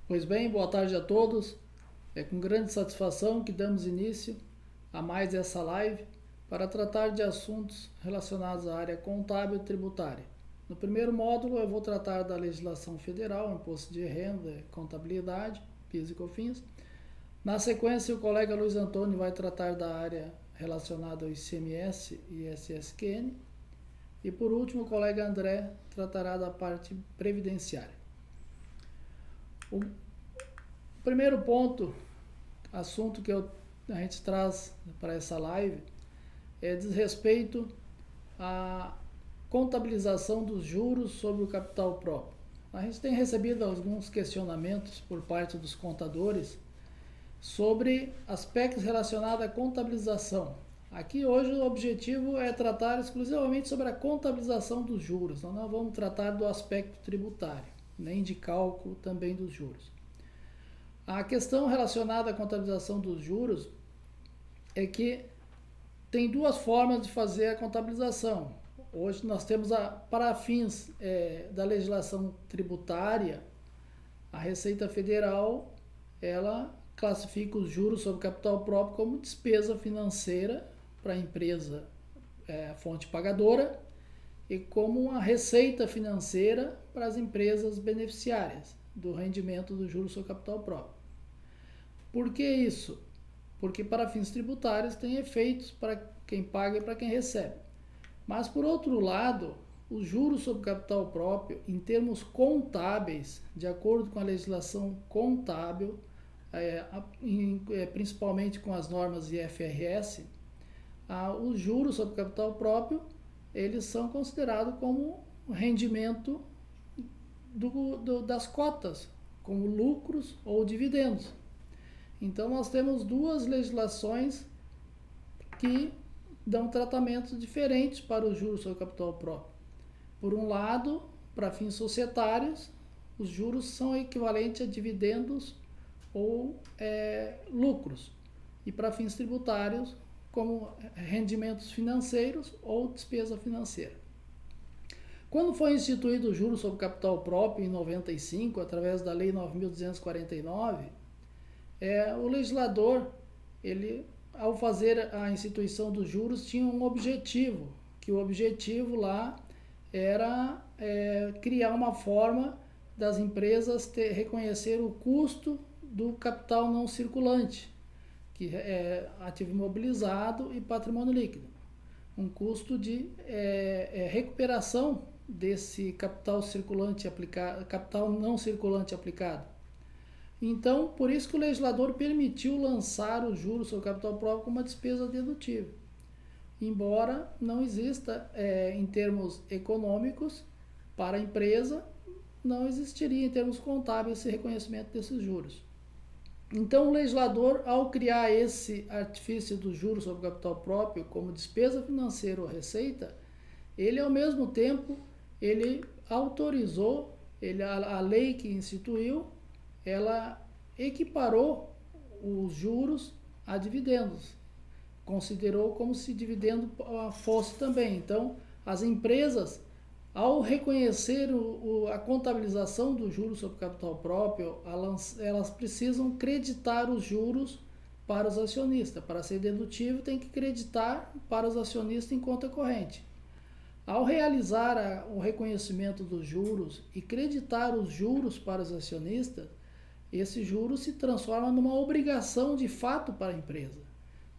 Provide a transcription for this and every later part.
Pois bem, boa tarde a todos. É com grande satisfação que damos início a mais essa live para tratar de assuntos relacionados à área contábil e tributária. No primeiro módulo eu vou tratar da legislação federal, imposto de renda, contabilidade, PIS e COFINS. Na sequência, o colega Luiz Antônio vai tratar da área relacionada ao ICMS e SSQN. E por último, o colega André tratará da parte previdenciária. O primeiro ponto, assunto que a gente traz para essa live, diz respeito à contabilização dos juros sobre o capital próprio. A gente tem recebido alguns questionamentos por parte dos contadores sobre aspectos relacionados à contabilização. Aqui hoje o objetivo é tratar exclusivamente sobre a contabilização dos juros, nós não vamos tratar do aspecto tributário, nem de cálculo também dos juros. A questão relacionada à contabilização dos juros é que tem duas formas de fazer a contabilização. Hoje nós temos, para fins da legislação tributária, a Receita Federal, ela classifica os juros sobre capital próprio como despesa financeira para a empresa fonte pagadora e como uma receita financeira para as empresas beneficiárias do rendimento do juros sobre capital próprio. Por que isso? Porque para fins tributários tem efeitos para quem paga e para quem recebe. Mas, por outro lado, os juros sobre capital próprio, em termos contábeis, de acordo com a legislação contábil, principalmente com as normas IFRS, os juros sobre capital próprio, eles são considerados como rendimento das cotas, como lucros ou dividendos. Então, nós temos duas legislações que dão tratamentos diferentes para os juros sobre capital próprio. Por um lado, para fins societários, os juros são equivalentes a dividendos ou lucros. E para fins tributários, como rendimentos financeiros ou despesa financeira. Quando foi instituído o juros sobre capital próprio em 95, através da Lei 9.249, o legislador, ele, ao fazer a instituição dos juros, tinha um objetivo, que o objetivo lá era criar uma forma das empresas reconhecer o custo do capital não circulante, que é ativo imobilizado e patrimônio líquido. Um custo de recuperação desse capital circulante aplicado, capital não circulante aplicado. Então, por isso que o legislador permitiu lançar os juros sobre o capital próprio como uma despesa dedutível. Embora não exista, em termos econômicos, para a empresa, não existiria em termos contábeis esse reconhecimento desses juros. Então, o legislador, ao criar esse artifício dos juros sobre o capital próprio como despesa financeira ou receita, ele, ao mesmo tempo, ele autorizou, a lei que instituiu, ela equiparou os juros a dividendos, considerou como se dividendo fosse também. Então, as empresas, ao reconhecer a contabilização dos juros sobre capital próprio, elas precisam creditar os juros para os acionistas. Para ser dedutível, tem que creditar para os acionistas em conta corrente. Ao realizar o reconhecimento dos juros e creditar os juros para os acionistas, esse juro se transforma numa obrigação de fato para a empresa.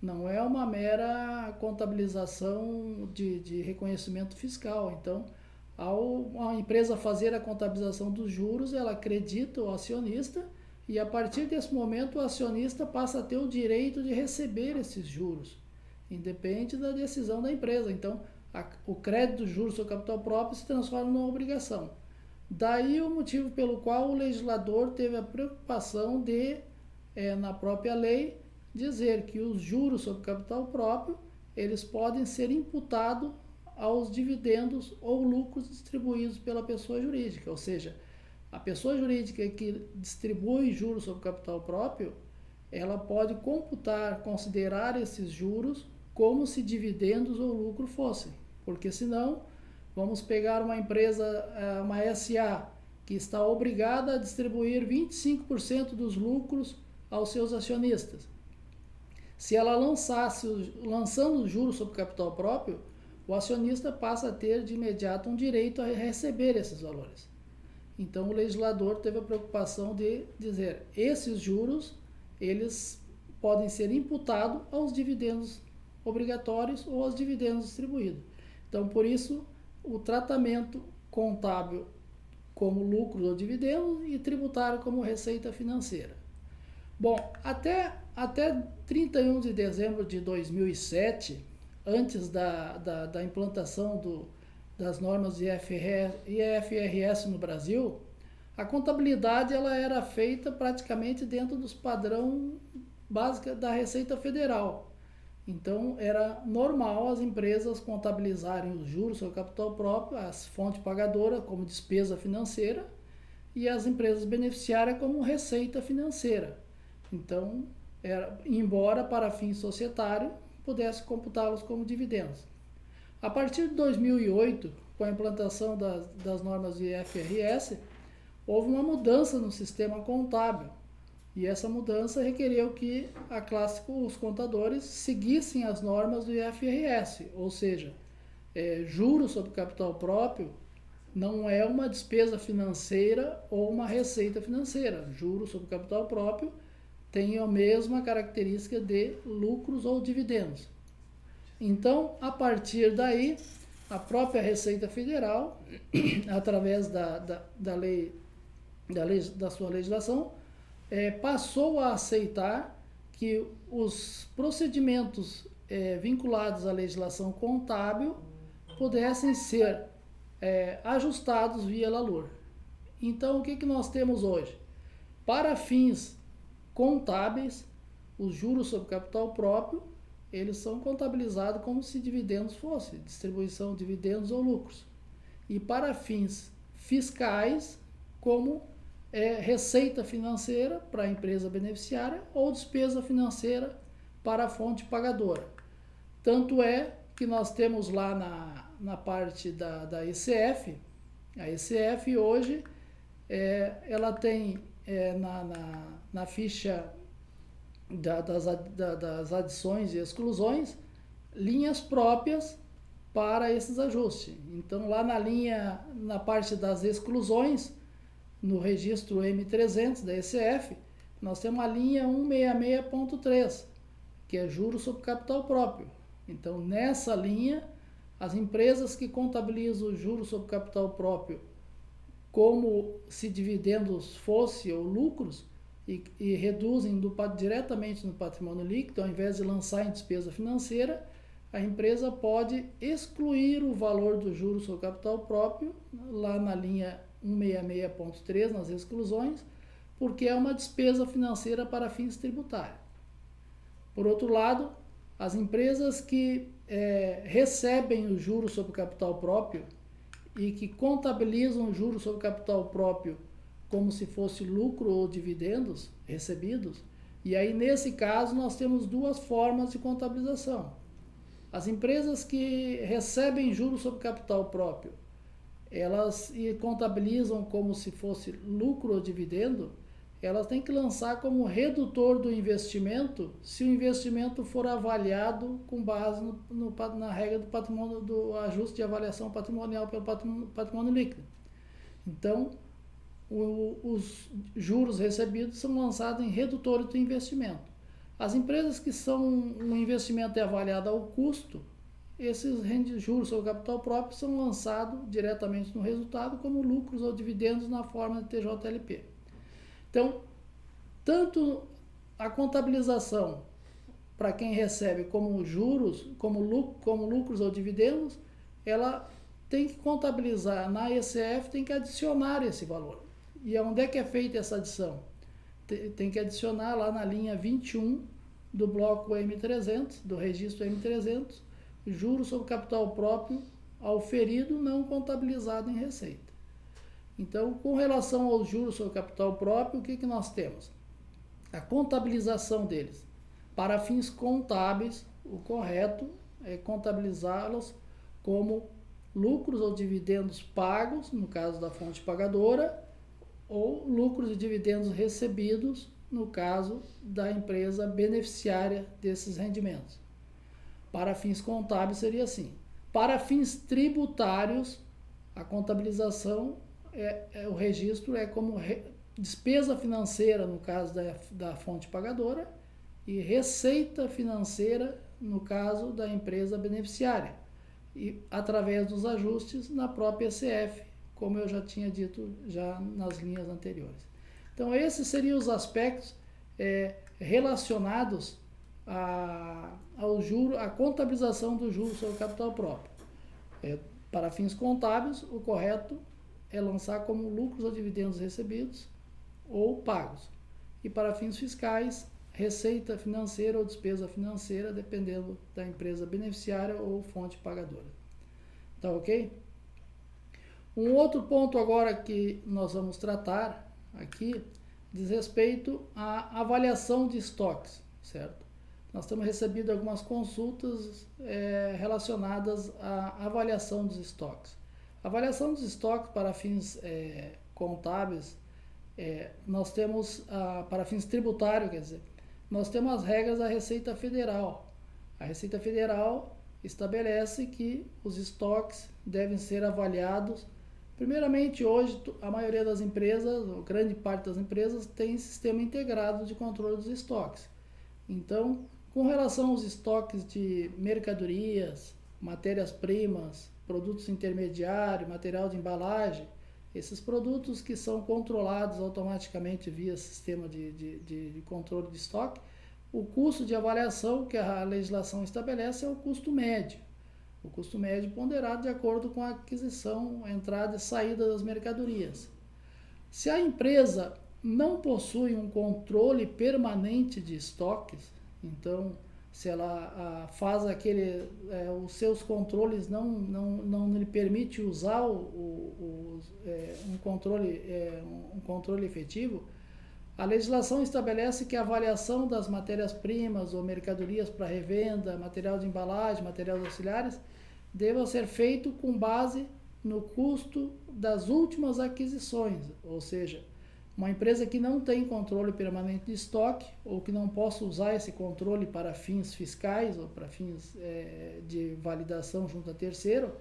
Não é uma mera contabilização de reconhecimento fiscal. Então, ao a empresa fazer a contabilização dos juros, ela acredita o acionista e a partir desse momento o acionista passa a ter o direito de receber esses juros, independente da decisão da empresa. Então, o crédito dos juros sobre capital próprio se transforma numa obrigação. Daí o motivo pelo qual o legislador teve a preocupação de, na própria lei, dizer que os juros sobre capital próprio, eles podem ser imputados aos dividendos ou lucros distribuídos pela pessoa jurídica. Ou seja, a pessoa jurídica que distribui juros sobre capital próprio, ela pode considerar esses juros como se dividendos ou lucro fossem. Porque senão, vamos pegar uma empresa, uma SA, que está obrigada a distribuir 25% dos lucros aos seus acionistas. Se ela lançando os juros sobre capital próprio, o acionista passa a ter de imediato um direito a receber esses valores. Então o legislador teve a preocupação de dizer, esses juros, eles podem ser imputados aos dividendos obrigatórios ou aos dividendos distribuídos. Então, por isso, o tratamento contábil como lucros ou dividendos e tributário como receita financeira. Bom, até 31 de dezembro de 2007, antes da implantação das normas de IFRS no Brasil, a contabilidade ela era feita praticamente dentro dos padrões básicos da Receita Federal. Então, era normal as empresas contabilizarem os juros sobre capital próprio, as fontes pagadoras como despesa financeira e as empresas beneficiárias como receita financeira. Então, embora para fins societários, pudesse computá-los como dividendos. A partir de 2008, com a implantação das normas de IFRS, houve uma mudança no sistema contábil. E essa mudança requeriu que os contadores seguissem as normas do IFRS, ou seja, juros sobre capital próprio não é uma despesa financeira ou uma receita financeira. Juros sobre capital próprio tem a mesma característica de lucros ou dividendos. Então, a partir daí, a própria Receita Federal, através da sua legislação, passou a aceitar que os procedimentos vinculados à legislação contábil pudessem ser ajustados via LALUR. Então, o que nós temos hoje? Para fins contábeis, os juros sobre capital próprio, eles são contabilizados como se dividendos fossem, distribuição de dividendos ou lucros. E para fins fiscais, como receita financeira para a empresa beneficiária ou despesa financeira para a fonte pagadora. Tanto é que nós temos lá na parte da ECF, a ECF hoje, ela tem na ficha das adições e exclusões, linhas próprias para esses ajustes. Então, lá na parte das exclusões, no registro M300 da ECF, nós temos a linha 166.3, que é juros sobre capital próprio. Então, nessa linha, as empresas que contabilizam o juros sobre capital próprio como se dividendos fossem ou lucros e reduzem diretamente no patrimônio líquido, ao invés de lançar em despesa financeira, a empresa pode excluir o valor do juros sobre capital próprio lá na linha 166.3, nas exclusões, porque é uma despesa financeira para fins tributários. Por outro lado, as empresas que recebem o juros sobre capital próprio e que contabilizam o juros sobre capital próprio como se fosse lucro ou dividendos recebidos, e aí nesse caso nós temos duas formas de contabilização. As empresas que recebem juros sobre capital próprio, elas contabilizam como se fosse lucro ou dividendo, elas têm que lançar como redutor do investimento se o investimento for avaliado com base na regra do patrimônio, do ajuste de avaliação patrimonial pelo patrimônio líquido. Então, os juros recebidos são lançados em redutores do investimento. As empresas que o investimento é avaliado ao custo, esses juros sobre capital próprio são lançados diretamente no resultado como lucros ou dividendos na forma de TJLP. Então, tanto a contabilização para quem recebe como juros, como lucros ou dividendos, ela tem que contabilizar na ECF, tem que adicionar esse valor. E onde é que é feita essa adição? Tem que adicionar lá na linha 21 do bloco M300, do registro M300, juros sobre capital próprio auferido não contabilizado em receita. Então, com relação aos juros sobre capital próprio, o que nós temos? A contabilização deles. Para fins contábeis, o correto é contabilizá-los como lucros ou dividendos pagos, no caso da fonte pagadora, ou lucros e dividendos recebidos, no caso da empresa beneficiária desses rendimentos. Para fins contábeis seria assim. Para fins tributários, a contabilização, o registro é como despesa financeira, no caso da fonte pagadora, e receita financeira, no caso da empresa beneficiária, e através dos ajustes na própria ECF, como eu já tinha dito já nas linhas anteriores. Então, esses seriam os aspectos relacionados ao juro, à contabilização do juro sobre o capital próprio. Para fins contábeis, o correto é lançar como lucros ou dividendos recebidos ou pagos. E para fins fiscais, receita financeira ou despesa financeira, dependendo da empresa beneficiária ou fonte pagadora. Tá ok? Um outro ponto agora que nós vamos tratar aqui diz respeito à avaliação de estoques, certo? Nós temos recebido algumas consultas relacionadas à avaliação dos estoques. A avaliação dos estoques para fins contábeis, nós temos, para fins tributários, quer dizer, nós temos as regras da Receita Federal. A Receita Federal estabelece que os estoques devem ser avaliados. Primeiramente, hoje, a maioria das empresas, ou grande parte das empresas, tem sistema integrado de controle dos estoques. Então, com relação aos estoques de mercadorias, matérias-primas, produtos intermediários, material de embalagem, esses produtos que são controlados automaticamente via sistema de controle de estoque, o custo de avaliação que a legislação estabelece é o custo médio. O custo médio ponderado de acordo com a aquisição, entrada e saída das mercadorias. Se a empresa não possui um controle permanente de estoques, então, se ela faz os seus controles não lhe permite usar um controle efetivo, a legislação estabelece que a avaliação das matérias-primas ou mercadorias para revenda, material de embalagem, materiais auxiliares, deva ser feito com base no custo das últimas aquisições, ou seja, uma empresa que não tem controle permanente de estoque ou que não possa usar esse controle para fins fiscais ou para fins de validação junto a terceiro,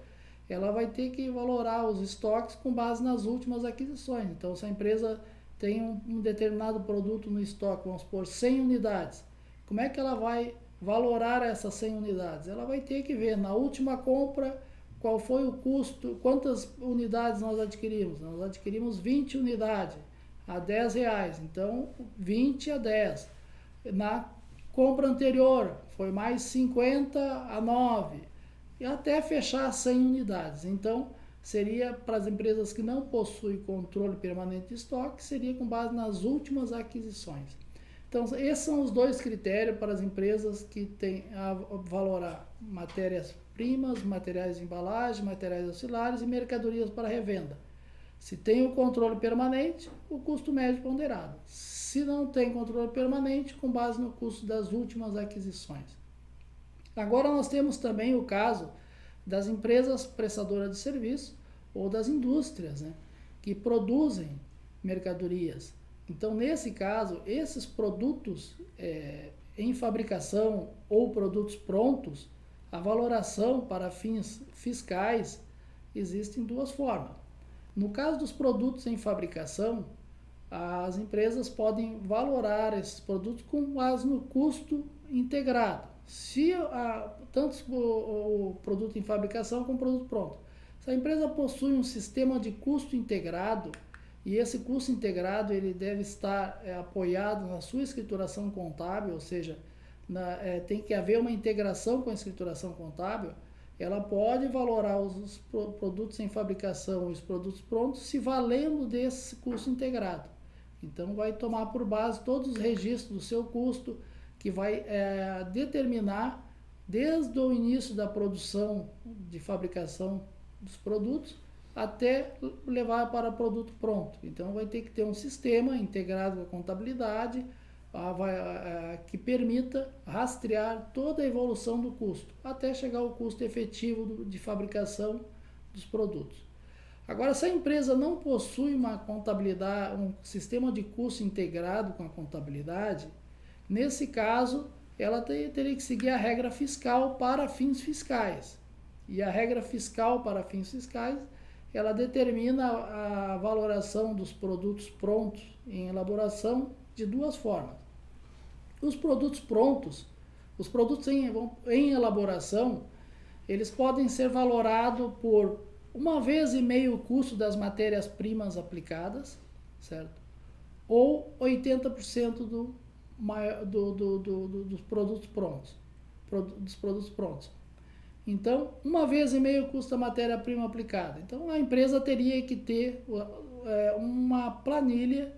ela vai ter que valorar os estoques com base nas últimas aquisições. Então, se a empresa tem um determinado produto no estoque, vamos supor 100 unidades, como é que ela vai valorar essas 100 unidades? Ela vai ter que ver na última compra qual foi o custo, quantas unidades nós adquirimos. Nós adquirimos 20 unidades a R$10, então 20 a 10. Na compra anterior foi mais 50 a 9, e até fechar 100 unidades. Então, seria para as empresas que não possuem controle permanente de estoque, seria com base nas últimas aquisições. Então, esses são os dois critérios para as empresas que têm a valorar matérias-primas, materiais de embalagem, materiais auxiliares e mercadorias para revenda. Se tem o controle permanente, o custo médio ponderado. Se não tem controle permanente, com base no custo das últimas aquisições. Agora nós temos também o caso das empresas prestadoras de serviço ou das indústrias, né, que produzem mercadorias. Então, nesse caso, esses produtos em fabricação ou produtos prontos, a valoração para fins fiscais existe em duas formas. No caso dos produtos em fabricação, as empresas podem valorar esses produtos com base no custo integrado. Se tanto o produto em fabricação como o produto pronto. Se a empresa possui um sistema de custo integrado, e esse custo integrado ele deve estar apoiado na sua escrituração contábil, ou seja, tem que haver uma integração com a escrituração contábil, ela pode valorar os produtos em fabricação e os produtos prontos se valendo desse custo integrado. Então, vai tomar por base todos os registros do seu custo, que vai determinar desde o início da produção de fabricação dos produtos até levar para o produto pronto. Então, vai ter que ter um sistema integrado com a contabilidade que permita rastrear toda a evolução do custo, até chegar ao custo efetivo de fabricação dos produtos. Agora, se a empresa não possui uma contabilidade, um sistema de custo integrado com a contabilidade, nesse caso, ela teria que seguir a regra fiscal para fins fiscais. E a regra fiscal para fins fiscais, ela determina a valoração dos produtos prontos em elaboração de duas formas. Os produtos prontos, os produtos em elaboração, eles podem ser valorados por 1,5 vezes o custo das matérias-primas aplicadas, certo? Ou 80% dos produtos prontos. Então, 1,5 vezes o custo da matéria-prima aplicada. Então, a empresa teria que ter uma planilha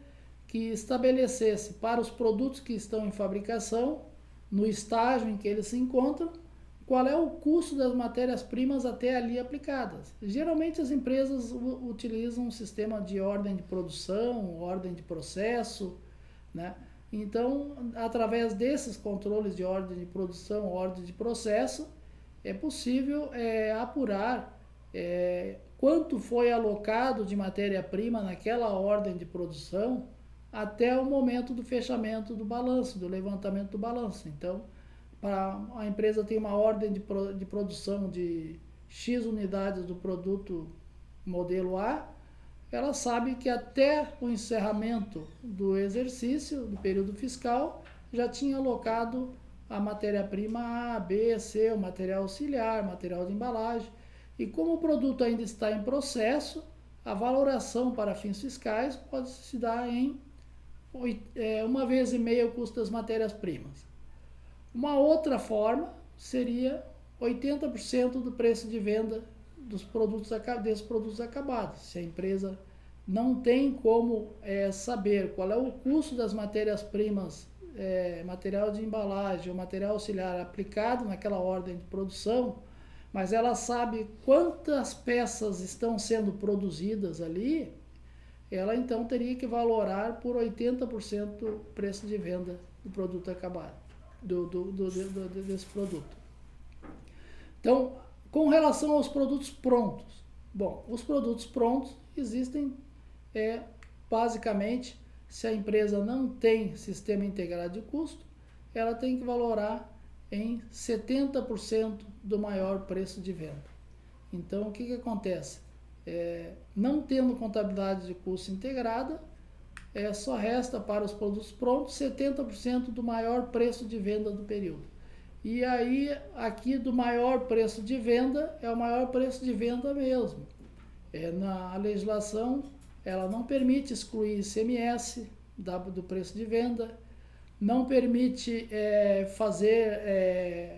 que estabelecesse para os produtos que estão em fabricação, no estágio em que eles se encontram, qual é o custo das matérias-primas até ali aplicadas. Geralmente as empresas utilizam um sistema de ordem de produção, ordem de processo, né? Então, através desses controles de ordem de produção, ordem de processo, é possível apurar quanto foi alocado de matéria-prima naquela ordem de produção até o momento do fechamento do balanço, do levantamento do balanço. Então, a empresa tem uma ordem de produção de X unidades do produto modelo A, ela sabe que até o encerramento do exercício, do período fiscal, já tinha alocado a matéria-prima A, B, C, o material auxiliar, material de embalagem. E como o produto ainda está em processo, a valoração para fins fiscais pode se dar em 1,5 vezes o custo das matérias-primas. Uma outra forma seria 80% do preço de venda desses produtos acabados. Se a empresa não tem como saber qual é o custo das matérias-primas, material de embalagem ou material auxiliar aplicado naquela ordem de produção, mas ela sabe quantas peças estão sendo produzidas ali, ela então teria que valorar por 80% o preço de venda do produto acabado, desse produto. Então, com relação aos produtos prontos, bom, os produtos prontos existem basicamente, se a empresa não tem sistema integrado de custo, ela tem que valorar em 70% do maior preço de venda. Então, o que acontece? Não tendo contabilidade de custo integrada, só resta para os produtos prontos 70% do maior preço de venda do período. E aí, aqui do maior preço de venda, é o maior preço de venda mesmo. Na legislação, ela não permite excluir ICMS do preço de venda, não permite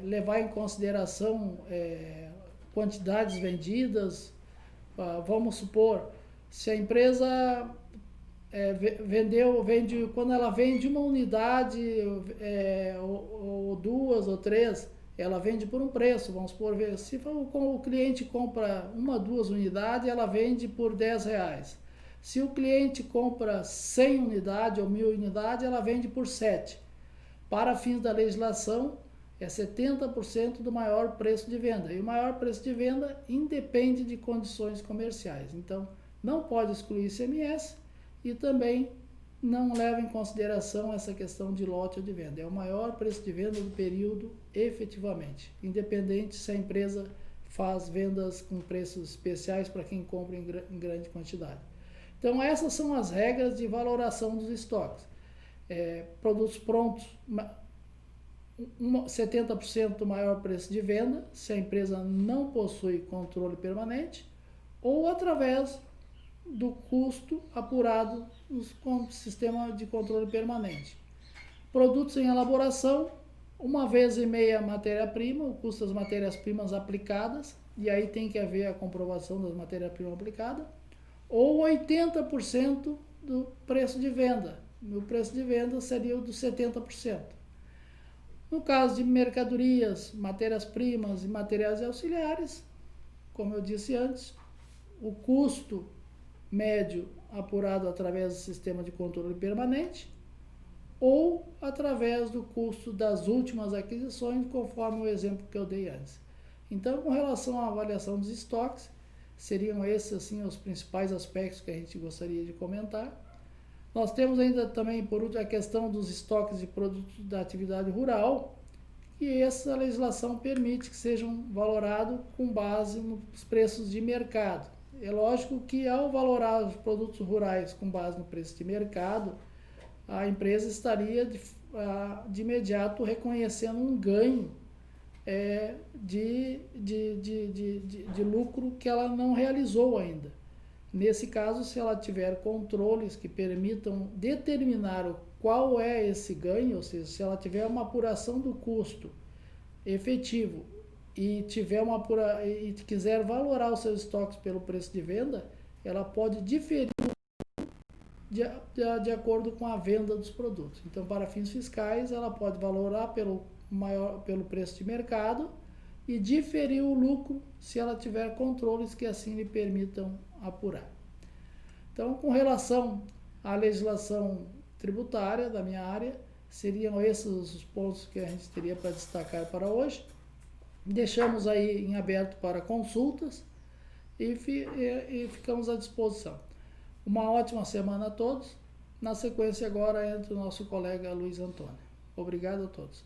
levar em consideração quantidades vendidas. Vamos supor, se a empresa quando ela vende uma unidade, ou duas ou três, ela vende por um preço. Vamos supor, se o cliente compra 1, 2 unidades, ela vende por R$10. Se o cliente compra 100 unidades ou 1.000 unidades, ela vende por 7. Para fins da legislação, é 70% do maior preço de venda. E o maior preço de venda independe de condições comerciais. Então, não pode excluir ICMS e também não leva em consideração essa questão de lote ou de venda. É o maior preço de venda do período efetivamente, independente se a empresa faz vendas com preços especiais para quem compra em grande quantidade. Então, essas são as regras de valoração dos estoques. Produtos prontos, 70% do maior preço de venda, se a empresa não possui controle permanente, ou através do custo apurado no sistema de controle permanente. Produtos em elaboração, 1,5 vezes a matéria-prima, o custo das matérias-primas aplicadas, e aí tem que haver a comprovação das matérias-primas aplicadas, ou 80% do preço de venda. O preço de venda seria o dos 70%. No caso de mercadorias, matérias-primas e materiais auxiliares, como eu disse antes, o custo médio apurado através do sistema de controle permanente ou através do custo das últimas aquisições, conforme o exemplo que eu dei antes. Então, com relação à avaliação dos estoques, Seriam esses assim os principais aspectos que a gente gostaria de comentar. Nós temos ainda também, por último, a questão dos estoques de produtos da atividade rural, e essa legislação permite que sejam valorados com base nos preços de mercado. É lógico que ao valorar os produtos rurais com base no preço de mercado, a empresa estaria de imediato reconhecendo um ganho de lucro que ela não realizou ainda. Nesse caso, se ela tiver controles que permitam determinar qual é esse ganho, ou seja, se ela tiver uma apuração do custo efetivo e e quiser valorar os seus estoques pelo preço de venda, ela pode diferir de acordo com a venda dos produtos. Então, para fins fiscais, ela pode valorar pelo preço de mercado e diferir o lucro se ela tiver controles que assim lhe permitam apurar. Então, com relação à legislação tributária da minha área, seriam esses os pontos que a gente teria para destacar para hoje. Deixamos aí em aberto para consultas e ficamos à disposição. Uma ótima semana a todos. Na sequência agora entra o nosso colega Luiz Antônio. Obrigado a todos.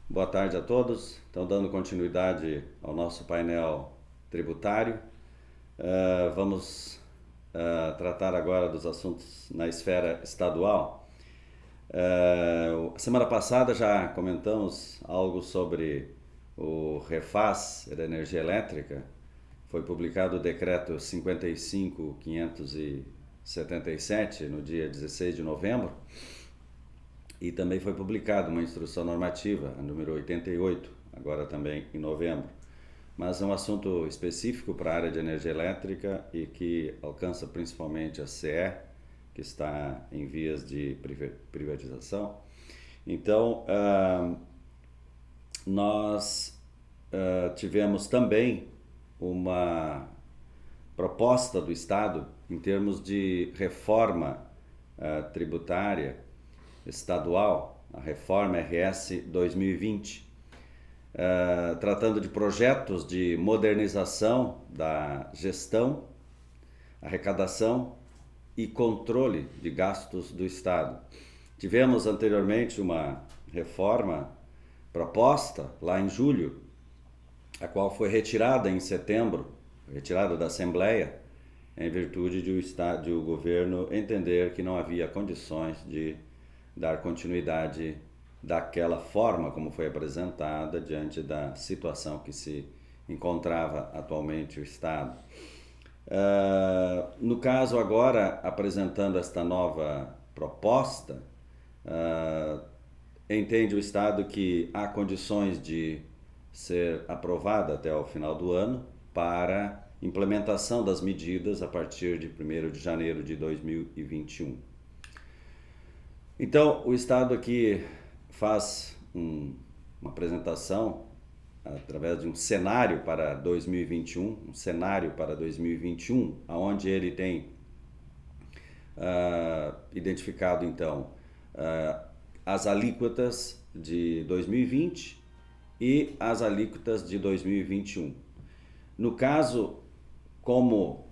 Boa tarde a todos. Então, dando continuidade ao nosso painel tributário, vamos tratar agora dos assuntos na esfera estadual. Semana passada já comentamos algo sobre o Refaz da energia elétrica. Foi publicado o decreto 55.577 no dia 16 de novembro. E também foi publicada uma instrução normativa, a número 88, agora também em novembro. Mas é um assunto específico para a área de energia elétrica e que alcança principalmente a CE, que está em vias de privatização. Então, nós tivemos também uma proposta do Estado em termos de reforma tributária estadual, a reforma RS 2020, tratando de projetos de modernização da gestão, arrecadação e controle de gastos do Estado. Tivemos anteriormente uma reforma proposta lá em julho, a qual foi retirada em setembro, retirada da Assembleia, em virtude de o governo entender que não havia condições de dar continuidade daquela forma como foi apresentada diante da situação que se encontrava atualmente o Estado. No caso agora, apresentando esta nova proposta, entende o Estado que há condições de ser aprovada até o final do ano para implementação das medidas a partir de 1º de janeiro de 2021. Então, o Estado aqui faz uma apresentação através de um cenário para 2021, onde ele tem identificado, então, as alíquotas de 2020 e as alíquotas de 2021. No caso, como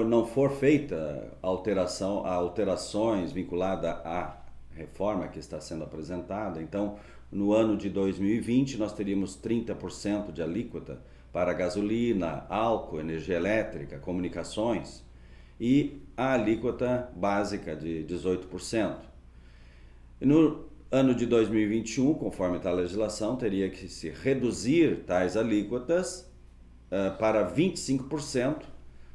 não for feita alterações vinculadas à reforma que está sendo apresentada, então no ano de 2020 nós teríamos 30% de alíquota para gasolina, álcool, energia elétrica, comunicações e a alíquota básica de 18%. No ano de 2021, conforme está a legislação, teria que se reduzir tais alíquotas para 25%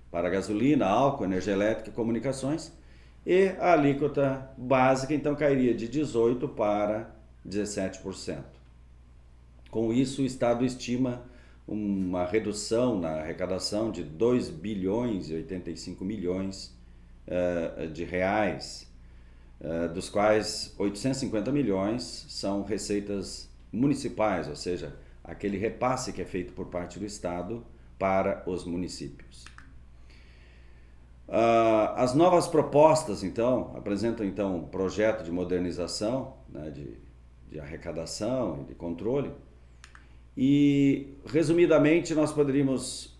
para gasolina, álcool, energia elétrica e comunicações, e a alíquota básica então cairia de 18% para 17%. Com isso, o Estado estima uma redução na arrecadação de 2 bilhões e 85 milhões de reais, dos quais 850 milhões são receitas municipais, ou seja, aquele repasse que é feito por parte do Estado para os municípios. As novas propostas, então, apresentam um projeto de modernização, né, de arrecadação e de controle. E, resumidamente, nós poderíamos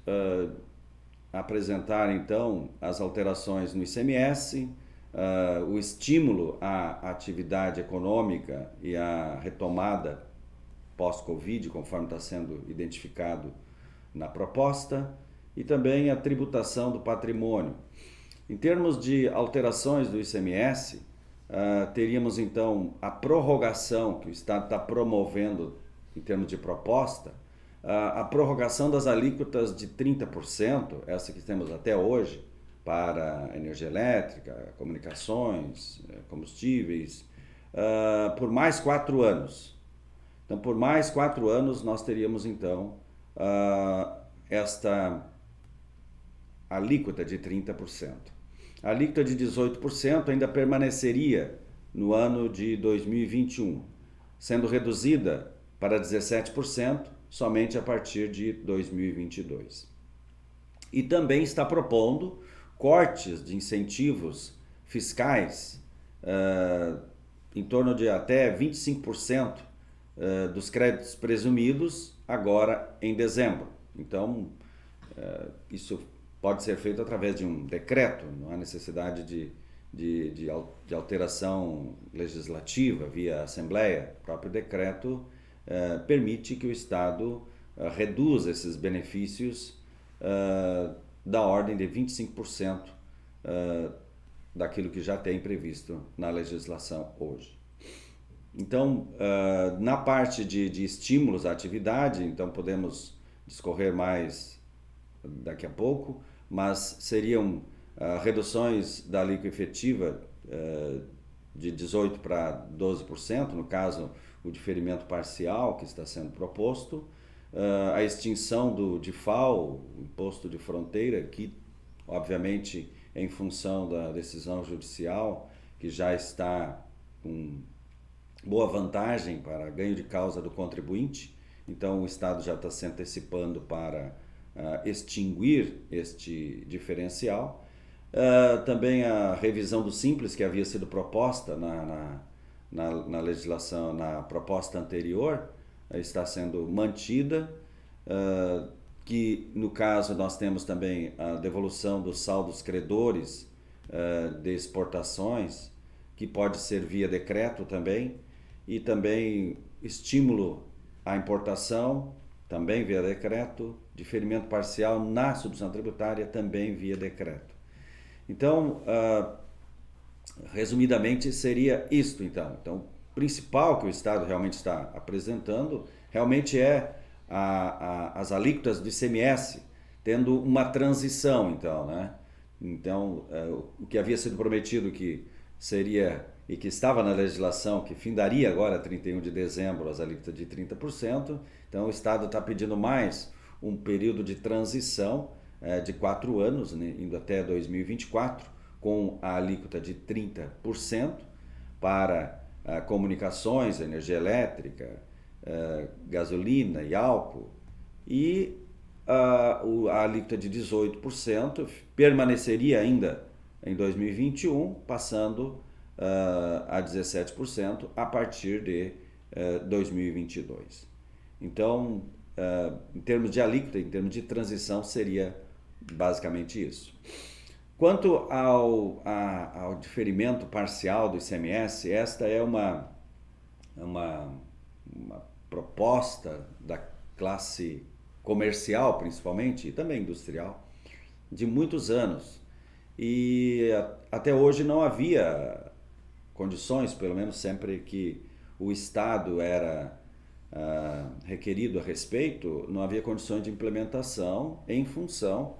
apresentar, então, as alterações no ICMS, o estímulo à atividade econômica e à retomada pós-Covid, conforme está sendo identificado na proposta, e também a tributação do patrimônio. Em termos de alterações do ICMS, teríamos então a prorrogação que o Estado está promovendo em termos de proposta, a prorrogação das alíquotas de 30%, essa que temos até hoje, para energia elétrica, comunicações, combustíveis, por mais 4 anos. Então, por mais 4 anos, nós teríamos então esta alíquota de 30%. A alíquota de 18% ainda permaneceria no ano de 2021, sendo reduzida para 17% somente a partir de 2022. E também está propondo cortes de incentivos fiscais em torno de até 25% dos créditos presumidos agora em dezembro. Então, isso pode ser feito através de um decreto, não há necessidade de alteração legislativa via Assembleia. O próprio decreto permite que o Estado reduza esses benefícios da ordem de 25% daquilo que já tem previsto na legislação hoje. Então, na parte de estímulos à atividade, então podemos discorrer mais daqui a pouco, mas seriam reduções da alíquota efetiva de 18% para 12%, no caso, o diferimento parcial que está sendo proposto, a extinção do DIFAL, o Imposto de Fronteira, que, obviamente, é em função da decisão judicial, que já está com boa vantagem para ganho de causa do contribuinte, então o Estado já está se antecipando para extinguir este diferencial. Também a revisão do Simples, que havia sido proposta na legislação, na proposta anterior, está sendo mantida, que no caso nós temos também a devolução dos saldos credores de exportações, que pode ser via decreto também, e também estímulo à importação, também via decreto, diferimento parcial na substituição tributária, também via decreto. Então, resumidamente, seria isto, então. Então, o principal que o Estado realmente está apresentando, realmente é as alíquotas do ICMS tendo uma transição, então, né? Então, o que havia sido prometido que seria e que estava na legislação, que findaria agora 31 de dezembro as alíquotas de 30%, então o Estado está pedindo mais um período de transição de 4 anos, né, indo até 2024, com a alíquota de 30% para comunicações, energia elétrica, gasolina e álcool, e a alíquota de 18% permaneceria ainda em 2021, passando a 17% a partir de 2022. Então, em termos de alíquota, em termos de transição, seria basicamente isso. Quanto ao diferimento parcial do ICMS, esta é uma proposta da classe comercial, principalmente, e também industrial, de muitos anos. E até hoje não havia condições, pelo menos sempre que o Estado era requerido a respeito, não havia condições de implementação em função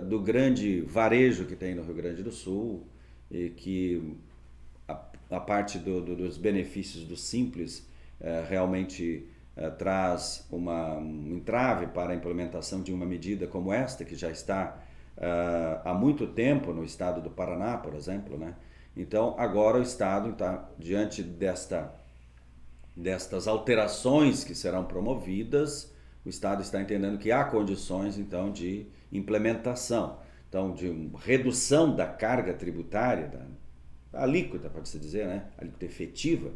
do grande varejo que tem no Rio Grande do Sul, e que a parte dos benefícios do Simples realmente traz um entrave para a implementação de uma medida como esta, que já está há muito tempo no estado do Paraná, por exemplo, né? Então, agora o Estado está diante destas alterações que serão promovidas, o Estado está entendendo que há condições, então, de implementação, então, de redução da carga tributária, da alíquota, pode-se dizer, né? Alíquota efetiva,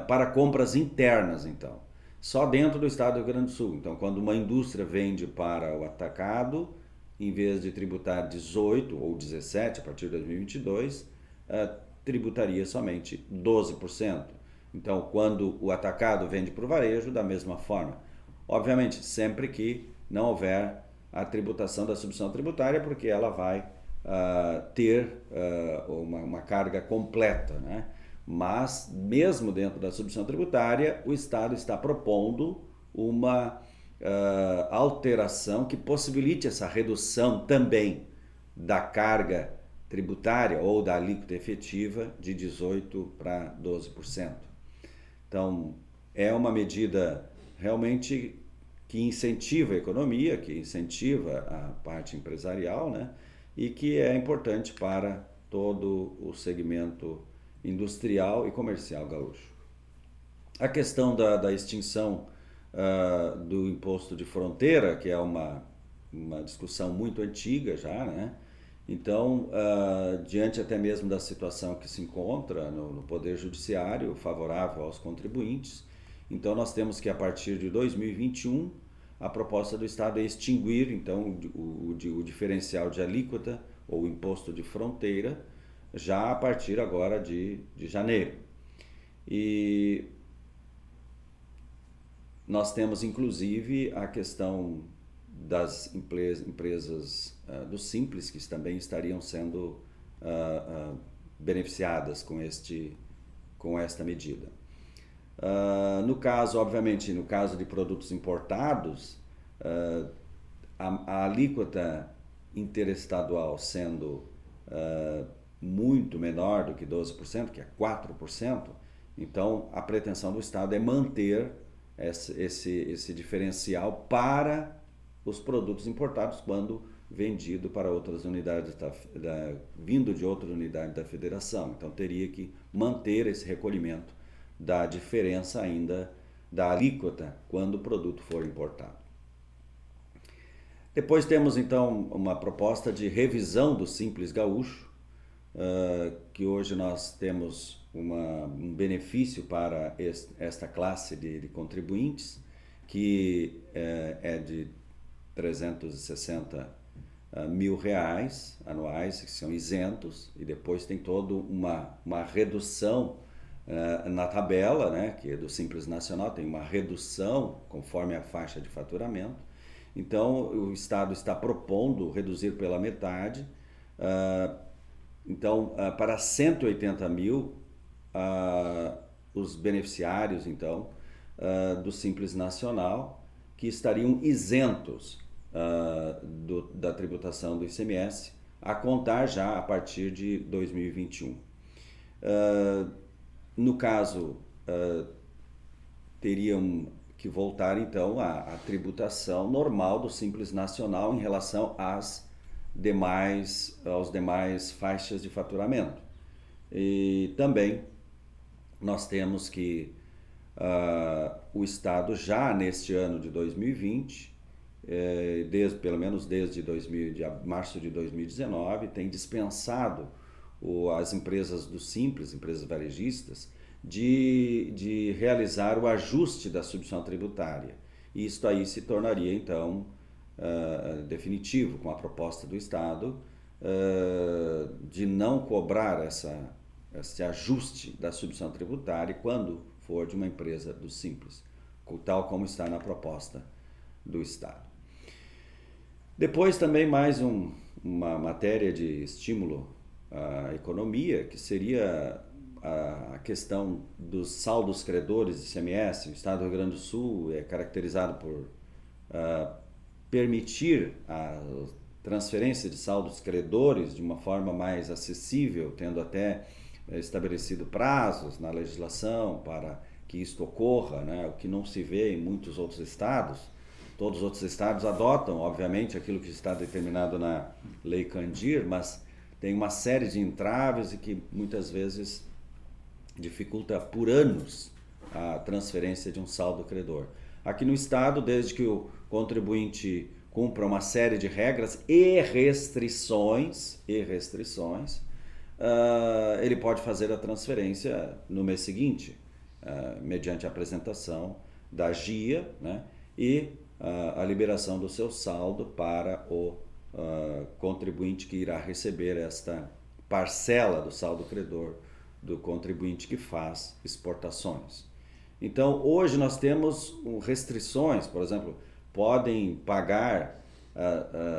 para compras internas, então, só dentro do estado do Rio Grande do Sul. Então, quando uma indústria vende para o atacado, em vez de tributar 18 ou 17 a partir de 2022, tributaria somente 12%. Então, quando o atacado vende para o varejo, da mesma forma. Obviamente, sempre que não houver a tributação da substituição tributária, porque ela vai ter uma carga completa, né? Mas, mesmo dentro da substituição tributária, o Estado está propondo uma alteração que possibilite essa redução também da carga tributária ou da alíquota efetiva de 18% para 12%. Então, é uma medida realmente que incentiva a economia, que incentiva a parte empresarial, né? E que é importante para todo o segmento industrial e comercial gaúcho. A questão da extinção do imposto de fronteira, que é uma discussão muito antiga já, né? Então, diante até mesmo da situação que se encontra no Poder Judiciário, favorável aos contribuintes, então nós temos que, a partir de 2021, a proposta do Estado é extinguir, então, o diferencial de alíquota ou imposto de fronteira, já a partir agora de janeiro. E nós temos, inclusive, a questão das empresas do Simples, que também estariam sendo beneficiadas com esta medida. No caso, obviamente, no caso de produtos importados, a alíquota interestadual sendo muito menor do que 12%, que é 4%, então a pretensão do Estado é manter esse diferencial para os produtos importados quando vendido para outras unidades, vindo de outra unidade da federação. Então teria que manter esse recolhimento da diferença ainda da alíquota quando o produto for importado. Depois temos então uma proposta de revisão do Simples Gaúcho, que hoje nós temos um benefício para esta classe de contribuintes, que é de 360 mil reais anuais, que são isentos, e depois tem toda uma redução na tabela, né, que é do Simples Nacional, tem uma redução conforme a faixa de faturamento. Então, o Estado está propondo reduzir pela metade, então, para 180 mil, os beneficiários, então, do Simples Nacional, que estariam isentos da tributação do ICMS, a contar já a partir de 2021. No caso, teriam que voltar então à tributação normal do Simples Nacional em relação aos demais faixas de faturamento. E também nós temos que o Estado já neste ano de 2020, pelo menos desde março de 2019, tem dispensado as empresas do Simples, empresas varejistas, de realizar o ajuste da substituição tributária. E isto aí se tornaria, então, definitivo com a proposta do Estado de não cobrar esse ajuste da substituição tributária quando for de uma empresa do Simples, tal como está na proposta do Estado. Depois também mais uma matéria de estímulo à economia, que seria a questão dos saldos credores de ICMS. O Estado do Rio Grande do Sul é caracterizado por permitir a transferência de saldos credores de uma forma mais acessível, tendo até estabelecido prazos na legislação para que isto ocorra, né? O que não se vê em muitos outros estados. Todos os outros estados adotam, obviamente, aquilo que está determinado na Lei Candir, mas tem uma série de entraves e que muitas vezes dificulta por anos a transferência de um saldo credor. Aqui no estado, desde que o contribuinte cumpra uma série de regras e restrições, ele pode fazer a transferência no mês seguinte, mediante a apresentação da GIA, né, e a liberação do seu saldo para o contribuinte que irá receber esta parcela do saldo credor do contribuinte que faz exportações. Então, hoje nós temos restrições, por exemplo, podem pagar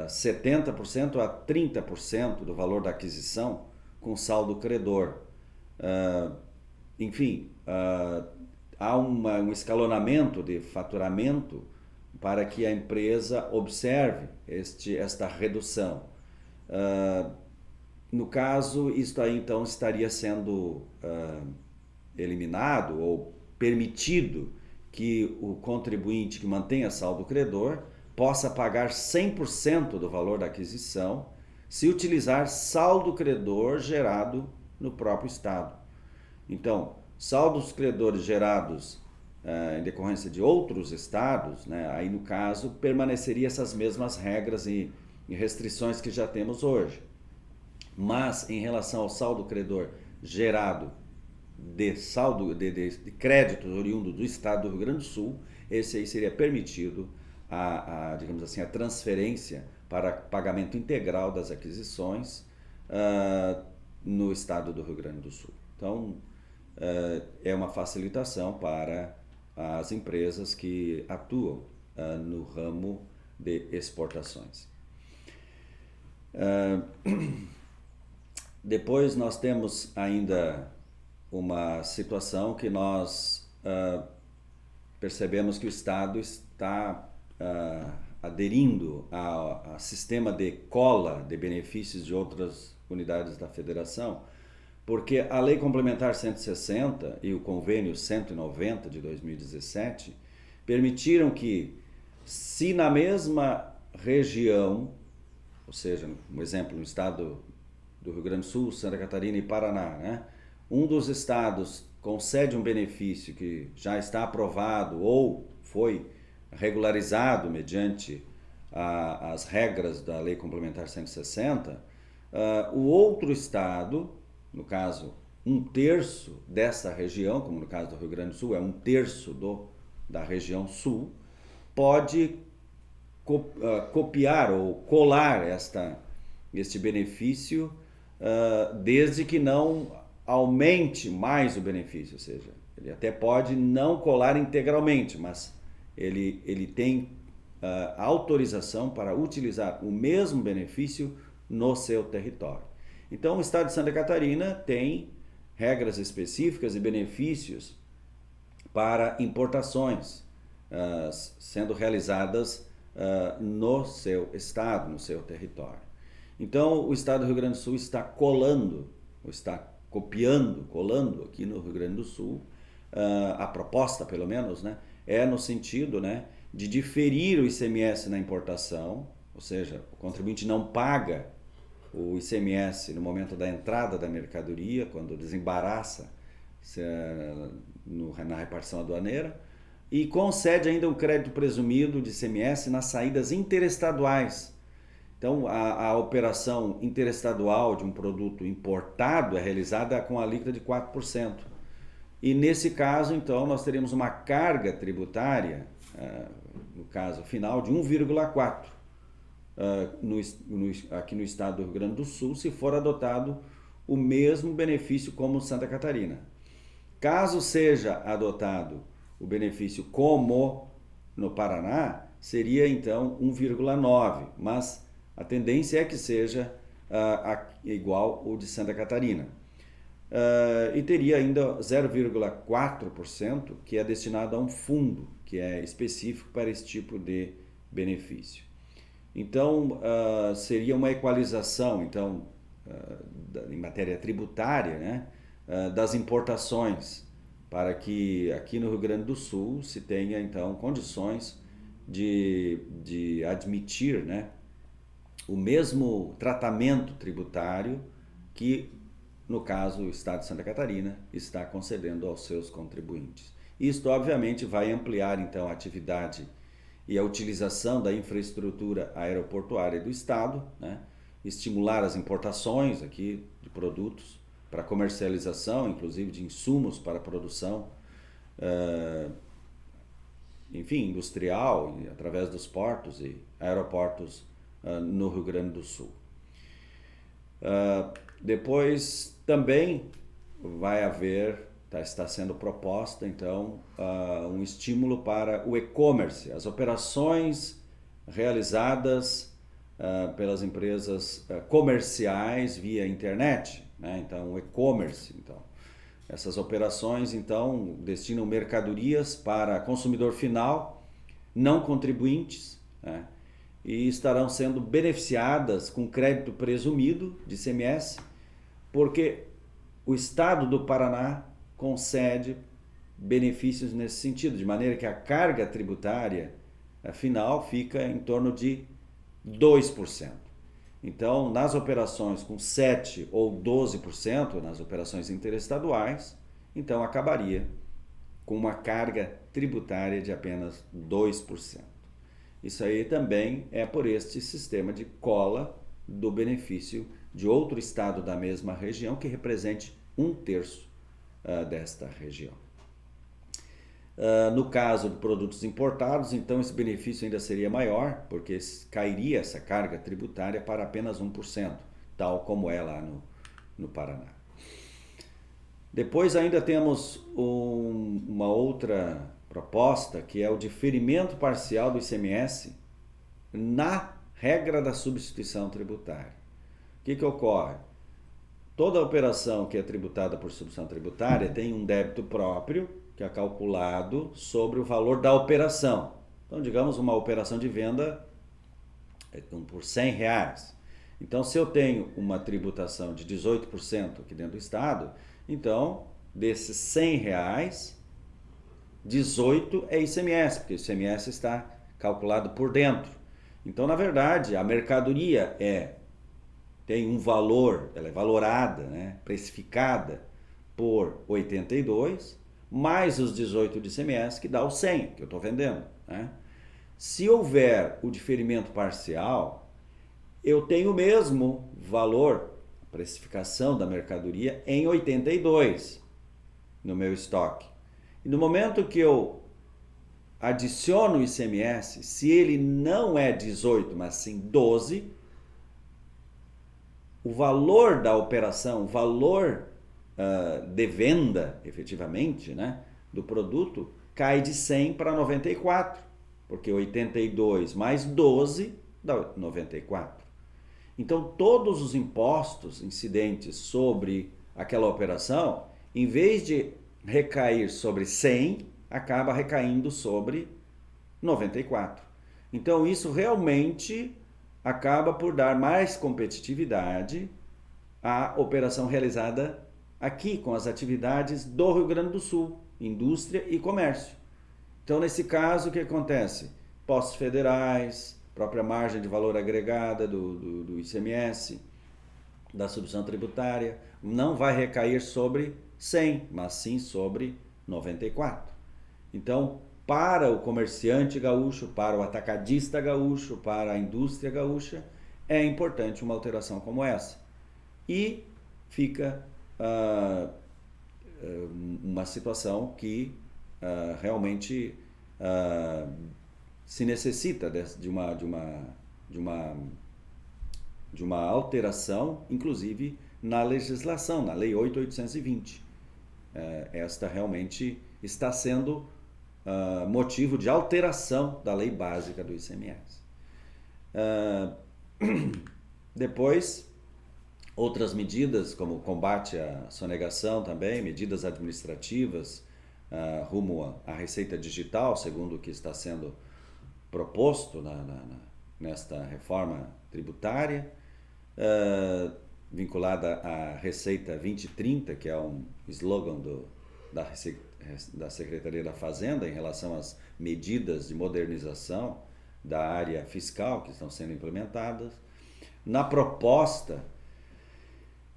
70% a 30% do valor da aquisição com saldo credor. Enfim, há um escalonamento de faturamento para que a empresa observe esta redução. No caso, isto aí então estaria sendo eliminado ou permitido que o contribuinte que mantenha saldo credor possa pagar 100% do valor da aquisição se utilizar saldo credor gerado no próprio estado. Então, saldos credores gerados em decorrência de outros estados, né, aí no caso permaneceria essas mesmas regras e restrições que já temos hoje. Mas em relação ao saldo credor gerado de créditos oriundo do estado do Rio Grande do Sul, esse aí seria permitido digamos assim, a transferência para pagamento integral das aquisições no estado do Rio Grande do Sul. Então, é uma facilitação para as empresas que atuam no ramo de exportações. Depois nós temos ainda uma situação que nós percebemos que o Estado está aderindo a sistema de cola de benefícios de outras unidades da Federação, porque a Lei Complementar 160 e o Convênio 190 de 2017 permitiram que, se na mesma região, ou seja, um exemplo, no estado do Rio Grande do Sul, Santa Catarina e Paraná, né, um dos estados concede um benefício que já está aprovado ou foi regularizado mediante as regras da Lei Complementar 160, o outro estado, no caso, 1/3 dessa região, como no caso do Rio Grande do Sul, é 1/3 da região sul, pode copiar ou colar este benefício, desde que não aumente mais o benefício, ou seja, ele até pode não colar integralmente, mas ele tem autorização para utilizar o mesmo benefício no seu território. Então, o estado de Santa Catarina tem regras específicas e benefícios para importações sendo realizadas no seu estado, no seu território. Então, o estado do Rio Grande do Sul está colando, ou está colando aqui no Rio Grande do Sul, a proposta, pelo menos, né, é no sentido, né, de diferir o ICMS na importação, ou seja, o contribuinte não paga o ICMS no momento da entrada da mercadoria, quando desembaraça na repartição aduaneira, e concede ainda um crédito presumido de ICMS nas saídas interestaduais. Então, a operação interestadual de um produto importado é realizada com a alíquota de 4%. E nesse caso, então, nós teríamos uma carga tributária, no caso final, de 1,4%. Aqui no estado do Rio Grande do Sul, se for adotado o mesmo benefício como Santa Catarina. Caso seja adotado o benefício como no Paraná, seria então 1,9%, mas a tendência é que seja igual ao de Santa Catarina. E teria ainda 0,4% que é destinado a um fundo, que é específico para esse tipo de benefício. Então, seria uma equalização, então, em matéria tributária, né, das importações, para que aqui no Rio Grande do Sul se tenha, então, condições de admitir, né, o mesmo tratamento tributário que, no caso, o Estado de Santa Catarina está concedendo aos seus contribuintes. Isto, obviamente, vai ampliar, então, a atividade e a utilização da infraestrutura aeroportuária do Estado, né? Estimular as importações aqui de produtos para comercialização, inclusive de insumos para a produção, industrial, através dos portos e aeroportos no Rio Grande do Sul. Depois também vai haver, está sendo proposta então um estímulo para o e-commerce, as operações realizadas pelas empresas comerciais via internet, né? Então o e-commerce, então essas operações então destinam mercadorias para consumidor final, não contribuintes, né? E estarão sendo beneficiadas com crédito presumido de ICMS, porque o Estado do Paraná concede benefícios nesse sentido, de maneira que a carga tributária final fica em torno de 2%. Então, nas operações com 7% ou 12%, nas operações interestaduais, então acabaria com uma carga tributária de apenas 2%. Isso aí também é por este sistema de cola do benefício de outro estado da mesma região que represente 1/3 desta região. No caso de produtos importados, então esse benefício ainda seria maior, porque cairia essa carga tributária para apenas 1%, tal como é lá no Paraná. Depois ainda temos uma outra proposta, que é o diferimento parcial do ICMS na regra da substituição tributária. O que ocorre? Toda operação que é tributada por substituição tributária tem um débito próprio, que é calculado sobre o valor da operação. Então, digamos, uma operação de venda por R$100. Então, se eu tenho uma tributação de 18% aqui dentro do Estado, então, desses R$100, 18 é ICMS, porque o ICMS está calculado por dentro. Então, na verdade, a mercadoria tem um valor, ela é valorada, né, precificada por 82, mais os 18 de ICMS, que dá o 100 que eu estou vendendo, né? Se houver o diferimento parcial, eu tenho o mesmo valor, a precificação da mercadoria, em 82 no meu estoque. E no momento que eu adiciono o ICMS, se ele não é 18, mas sim 12, o valor da operação, o valor de venda, efetivamente, né, do produto, cai de 100 para 94, porque 82 mais 12 dá 94. Então, todos os impostos incidentes sobre aquela operação, em vez de recair sobre 100, acaba recaindo sobre 94. Então isso realmente acaba por dar mais competitividade à operação realizada aqui com as atividades do Rio Grande do Sul, indústria e comércio. Então nesse caso o que acontece? Postos federais, própria margem de valor agregada do ICMS, da subvenção tributária, não vai recair sobre 100, mas sim sobre 94. Então, para o comerciante gaúcho, para o atacadista gaúcho, para a indústria gaúcha, é importante uma alteração como essa. E fica uma situação que realmente se necessita de uma alteração, inclusive na legislação, na Lei 8.820. Esta realmente está sendo motivo de alteração da lei básica do ICMS. Depois, outras medidas, como combate à sonegação também, medidas administrativas rumo à receita digital, segundo o que está sendo proposto nesta reforma tributária, vinculada à Receita 2030, que é um slogan da Secretaria da Fazenda em relação às medidas de modernização da área fiscal que estão sendo implementadas. Na proposta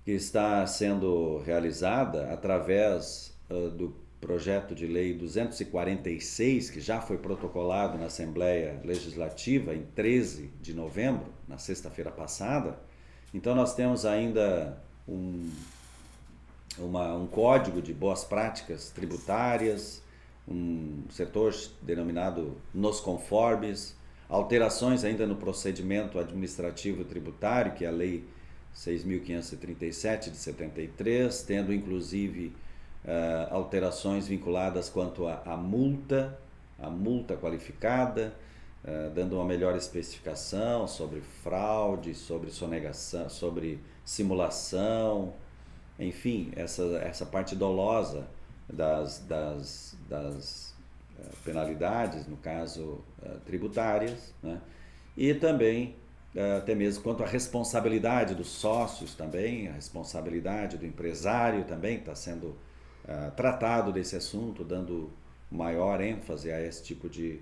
que está sendo realizada através do projeto de lei 246, que já foi protocolado na Assembleia Legislativa em 13 de novembro, na sexta-feira passada. Então nós temos ainda um código de boas práticas tributárias, um setor denominado nos conformes, alterações ainda no procedimento administrativo tributário, que é a Lei 6.537 de 73, tendo inclusive alterações vinculadas quanto à multa qualificada, dando uma melhor especificação sobre fraude, sobre sonegação, sobre simulação, enfim, essa parte dolosa das penalidades, no caso tributárias, né? E também até mesmo quanto à responsabilidade dos sócios também, a responsabilidade do empresário também está sendo tratado desse assunto, dando maior ênfase a esse tipo de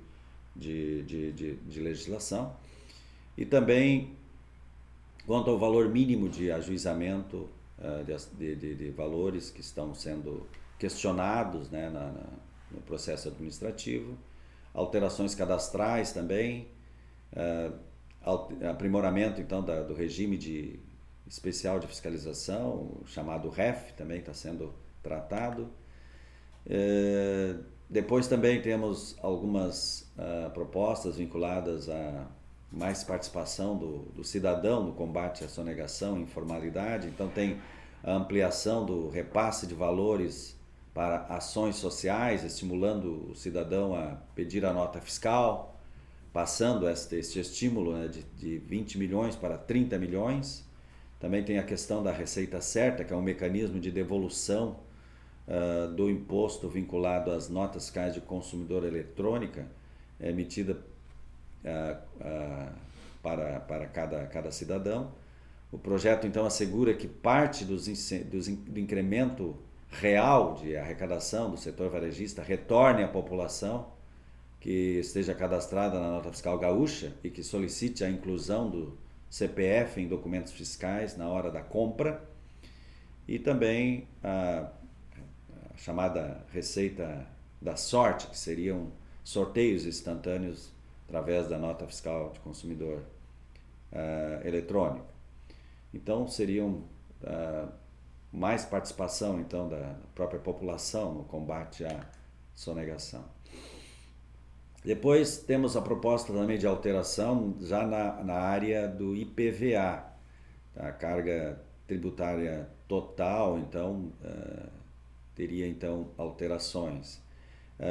legislação. E também quanto ao valor mínimo de ajuizamento de valores que estão sendo questionados, né, no processo administrativo, alterações cadastrais também, aprimoramento então do regime especial de fiscalização, o chamado REF, também está sendo tratado. Depois também temos algumas propostas vinculadas a mais participação do cidadão no combate à sonegação e informalidade. Então tem a ampliação do repasse de valores para ações sociais, estimulando o cidadão a pedir a nota fiscal, passando este estímulo, né, de 20 milhões para 30 milhões. Também tem a questão da Receita Certa, que é um mecanismo de devolução do imposto vinculado às notas fiscais de consumidor eletrônica, emitida para cada cidadão. O projeto então assegura que parte do incremento real de arrecadação do setor varejista retorne à população que esteja cadastrada na nota fiscal gaúcha e que solicite a inclusão do CPF em documentos fiscais na hora da compra, e também a chamada Receita da Sorte, que seriam sorteios instantâneos através da nota fiscal de consumidor eletrônica. Então seriam mais participação então da própria população no combate à sonegação. Depois temos a proposta também de alteração já na área do IPVA, a carga tributária total, então teria então alterações.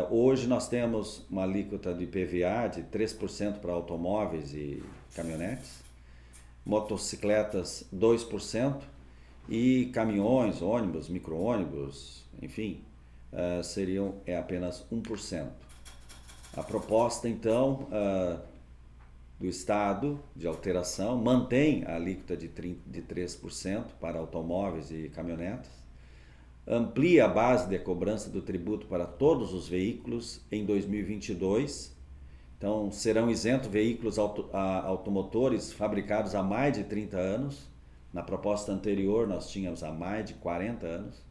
Hoje nós temos uma alíquota de IPVA de 3% para automóveis e caminhonetes, motocicletas 2% e caminhões, ônibus, micro-ônibus, enfim, seriam apenas 1%. A proposta, então, do Estado de alteração mantém a alíquota de 3% para automóveis e caminhonetas, amplia a base de cobrança do tributo para todos os veículos em 2022. Então, serão isentos veículos automotores fabricados há mais de 30 anos. Na proposta anterior, nós tínhamos há mais de 40 anos.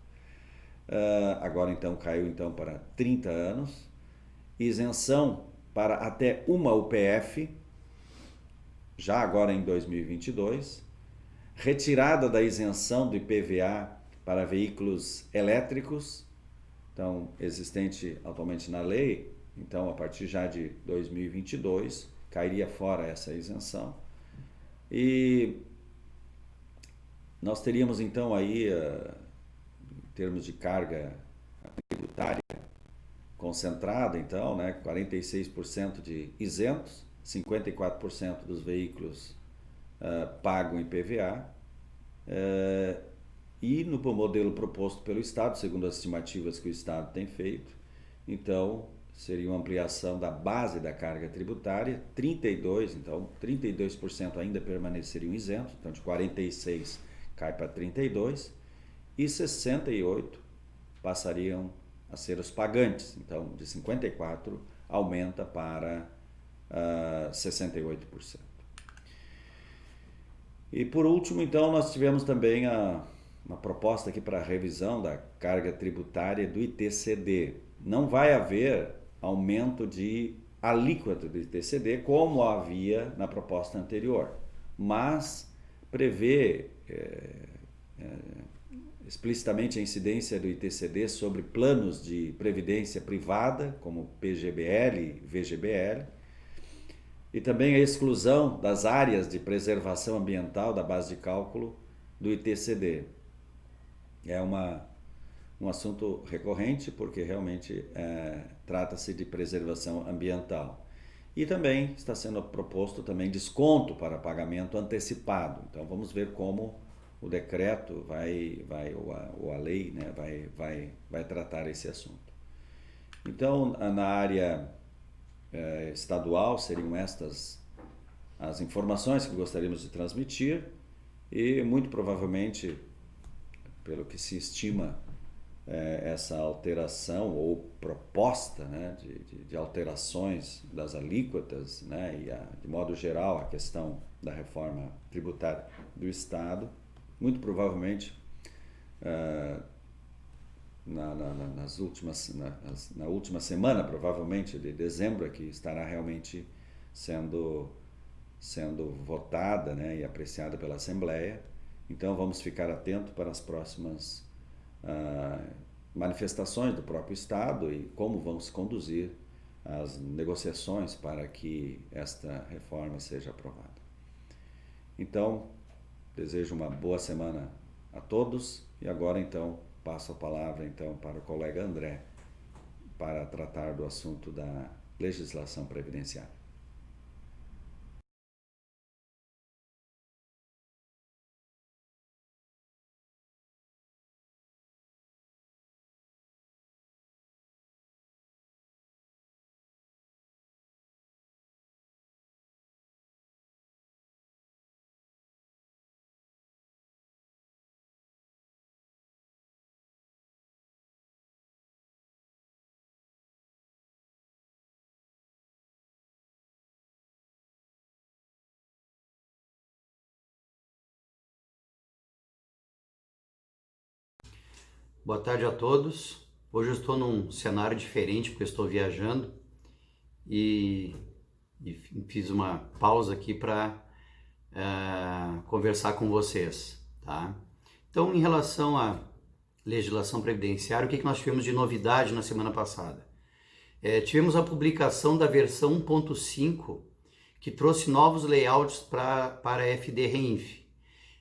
Agora, então, caiu para 30 anos. Isenção para até uma UPF, já agora em 2022. Retirada da isenção do IPVA para veículos elétricos, então, existente atualmente na lei. Então, a partir já de 2022, cairia fora essa isenção. E nós teríamos, então, aí, em termos de carga tributária concentrada, então, 46% de isentos, 54% dos veículos pagam IPVA. E no modelo proposto pelo Estado, segundo as estimativas que o Estado tem feito, então, seria uma ampliação da base da carga tributária, 32% ainda permaneceriam isentos, então de 46 cai para 32, e 68 passariam a ser os pagantes, então de 54 aumenta para 68%. E por último, então, nós tivemos também uma proposta aqui para a revisão da carga tributária do ITCD. Não vai haver aumento de alíquota do ITCD como havia na proposta anterior, mas prevê explicitamente a incidência do ITCD sobre planos de previdência privada, como PGBL e VGBL, e também a exclusão das áreas de preservação ambiental da base de cálculo do ITCD. É um assunto recorrente, porque realmente trata-se de preservação ambiental. E também está sendo proposto também desconto para pagamento antecipado. Então vamos ver como o decreto ou a lei vai tratar esse assunto. Então, na área estadual, seriam estas as informações que gostaríamos de transmitir, e muito provavelmente, pelo que se estima, essa alteração ou proposta de alterações das alíquotas, e de modo geral a questão da reforma tributária do Estado, muito provavelmente na última semana, provavelmente de dezembro, que estará realmente sendo votada e apreciada pela Assembleia. Então vamos ficar atentos para as próximas manifestações do próprio Estado e como vão se conduzir as negociações para que esta reforma seja aprovada. Então, desejo uma boa semana a todos, e agora então passo a palavra então para o colega André para tratar do assunto da legislação previdenciária. Boa tarde a todos. Hoje eu estou num cenário diferente porque eu estou viajando e fiz uma pausa aqui para conversar com vocês, tá? Então, em relação à legislação previdenciária, o que nós tivemos de novidade na semana passada? Tivemos a publicação da versão 1.5, que trouxe novos layouts para a FD-REINF.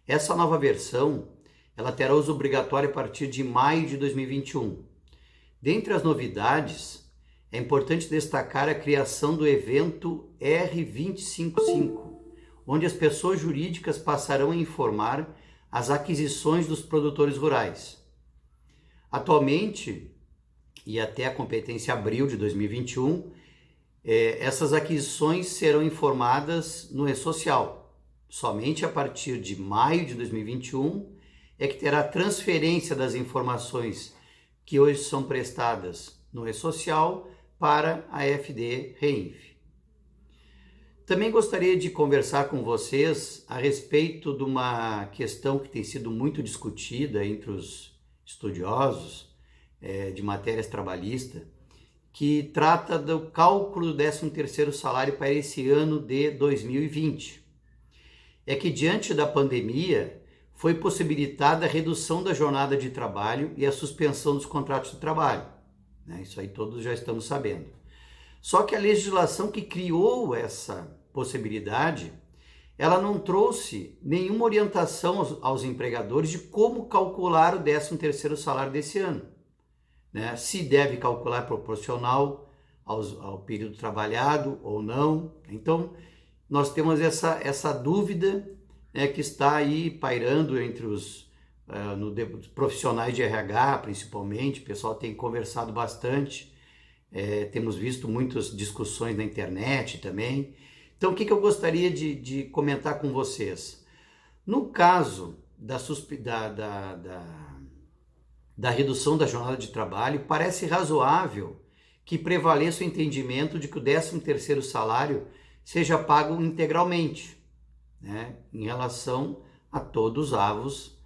Essa nova versão ela terá uso obrigatório a partir de maio de 2021. Dentre as novidades, é importante destacar a criação do evento R255, onde as pessoas jurídicas passarão a informar as aquisições dos produtores rurais. Atualmente, e até a competência abril de 2021, essas aquisições serão informadas no E-Social. Somente a partir de maio de 2021 é que terá transferência das informações que hoje são prestadas no E-Social para a FD Reinf. Também gostaria de conversar com vocês a respeito de uma questão que tem sido muito discutida entre os estudiosos de matérias trabalhistas, que trata do cálculo do 13º salário para esse ano de 2020. É que diante da pandemia foi possibilitada a redução da jornada de trabalho e a suspensão dos contratos de trabalho. Isso aí todos já estamos sabendo. Só que a legislação que criou essa possibilidade, ela não trouxe nenhuma orientação aos empregadores de como calcular o 13º salário desse ano. Se deve calcular proporcional ao período trabalhado ou não. Então, nós temos essa dúvida que está aí pairando entre os profissionais de RH, principalmente. O pessoal tem conversado bastante, temos visto muitas discussões na internet também. Então, o que eu gostaria de comentar com vocês? No caso da redução da jornada de trabalho, parece razoável que prevaleça o entendimento de que o 13º salário seja pago integralmente, em relação a todos os avos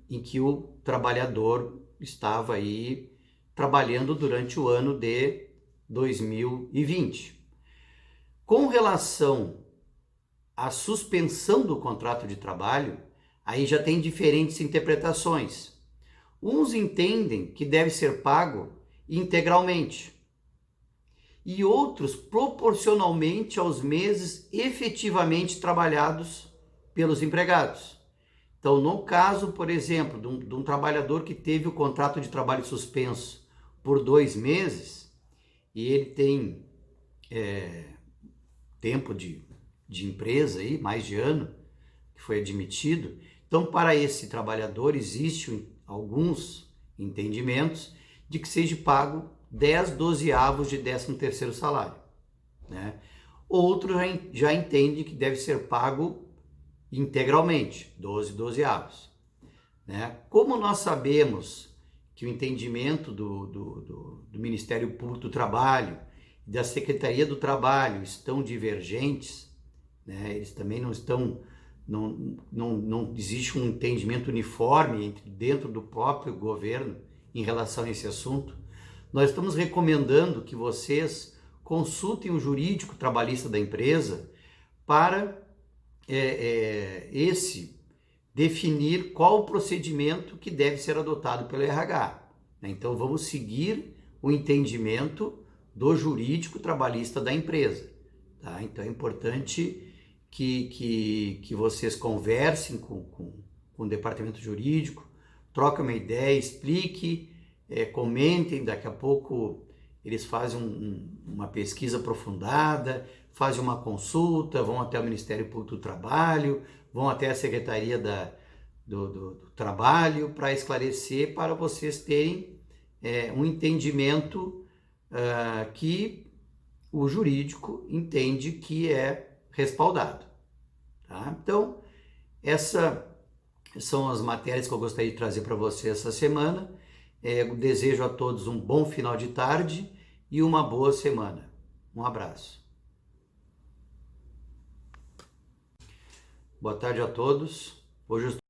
em que o trabalhador estava aí trabalhando durante o ano de 2020. Com relação à suspensão do contrato de trabalho, aí já tem diferentes interpretações. Uns entendem que deve ser pago integralmente e outros proporcionalmente aos meses efetivamente trabalhados pelos empregados. Então, no caso, por exemplo, de um trabalhador que teve o contrato de trabalho suspenso por 2 meses e ele tem tempo de empresa, aí, mais de ano, que foi admitido. Então, para esse trabalhador, existem alguns entendimentos de que seja pago 10/12 de 13º salário. Outros já entendem que deve ser pago integralmente, 12/12. Como nós sabemos que o entendimento do Ministério Público do Trabalho e da Secretaria do Trabalho estão divergentes, eles também não estão, não existe um entendimento uniforme dentro do próprio governo em relação a esse assunto. Nós estamos recomendando que vocês consultem o jurídico trabalhista da empresa para definir qual o procedimento que deve ser adotado pelo RH. Então, vamos seguir o entendimento do jurídico trabalhista da empresa. Então, é importante que vocês conversem com o departamento jurídico, troquem uma ideia, expliquem, comentem. Daqui a pouco eles fazem uma pesquisa aprofundada, fazem uma consulta, vão até o Ministério Público do Trabalho, vão até a Secretaria do Trabalho para esclarecer, para vocês terem um entendimento que o jurídico entende que é respaldado. Então, essas são as matérias que eu gostaria de trazer para você essa semana. Eu desejo a todos um bom final de tarde e uma boa semana. Um abraço. Boa tarde a todos. Hoje eu estou